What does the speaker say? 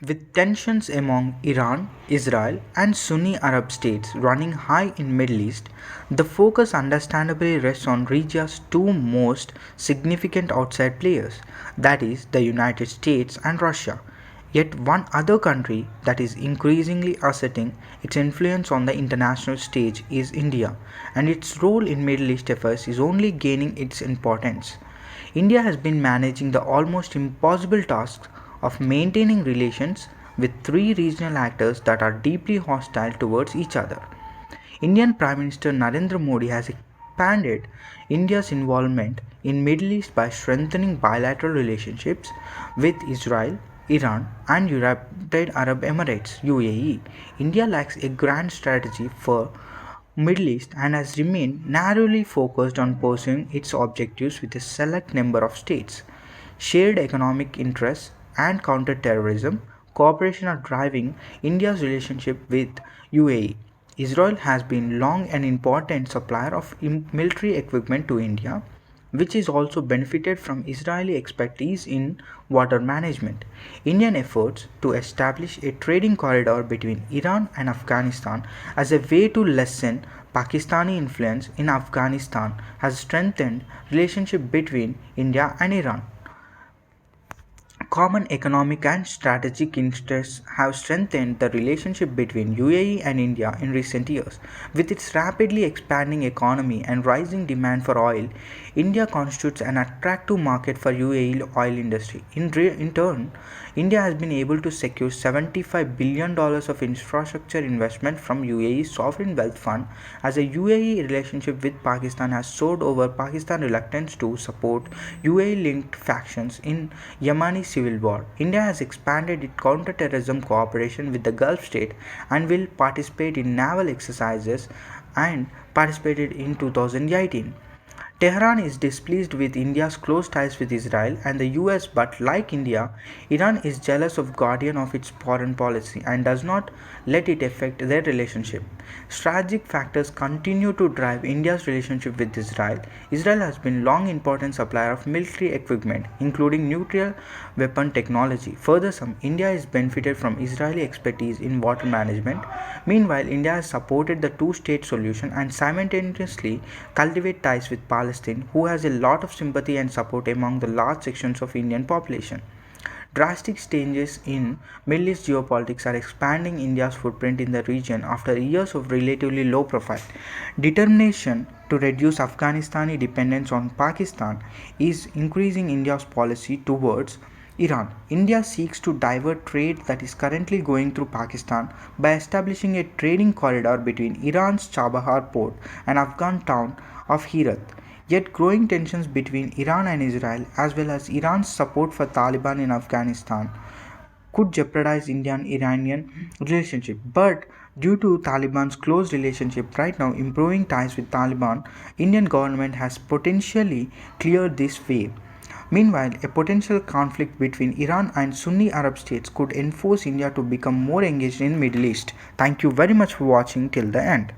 With tensions among Iran, Israel, and Sunni Arab states running high in Middle East, the focus understandably rests on region's two most significant outside players, that is, the United States and Russia. Yet one other country that is increasingly asserting its influence on the international stage is India, and its role in Middle East affairs is only gaining its importance. India has been managing the almost impossible task of maintaining relations with three regional actors that are deeply hostile towards each other. Indian Prime Minister Narendra Modi has expanded India's involvement in Middle East by strengthening bilateral relationships with Israel, Iran, and United Arab Emirates (UAE). India lacks a grand strategy for Middle East and has remained narrowly focused on pursuing its objectives with a select number of states. Shared economic interests and counter-terrorism cooperation are driving India's relationship with UAE. Israel has been long an important supplier of military equipment to India, which is also benefited from Israeli expertise in water management. Indian efforts to establish a trading corridor between Iran and Afghanistan as a way to lessen Pakistani influence in Afghanistan has strengthened relationship between India and Iran. Common economic and strategic interests have strengthened the relationship between UAE and India in recent years. With its rapidly expanding economy and rising demand for oil, India constitutes an attractive market for UAE oil industry. In turn, India has been able to secure $75 billion of infrastructure investment from UAE's sovereign wealth fund as a UAE relationship with Pakistan has soared over Pakistan's reluctance to support UAE-linked factions in Yemeni civil war. India has expanded its counter-terrorism cooperation with the Gulf state and will participate in naval exercises and participated in 2018. Tehran is displeased with India's close ties with Israel and the US, but like India, Iran is jealous of guardian of its foreign policy and does not let it affect their relationship. Strategic factors continue to drive India's relationship with Israel. Israel has been long important supplier of military equipment, including nuclear weapon technology. Further, India has benefited from Israeli expertise in water management. Meanwhile, India has supported the two-state solution and simultaneously cultivate ties with Palestine, who has a lot of sympathy and support among the large sections of Indian population. Drastic changes in Middle East geopolitics are expanding India's footprint in the region after years of relatively low profile. Determination to reduce Afghanistani dependence on Pakistan is increasing India's policy towards Iran. India seeks to divert trade that is currently going through Pakistan by establishing a trading corridor between Iran's Chabahar port and Afghan town of Herat. Yet growing tensions between Iran and Israel, as well as Iran's support for Taliban in Afghanistan, could jeopardize Indian-Iranian relationship. But due to Taliban's close relationship right now improving ties with Taliban, Indian government has potentially cleared this way. Meanwhile, a potential conflict between Iran and Sunni Arab states could enforce India to become more engaged in Middle East. Thank you very much for watching till the end.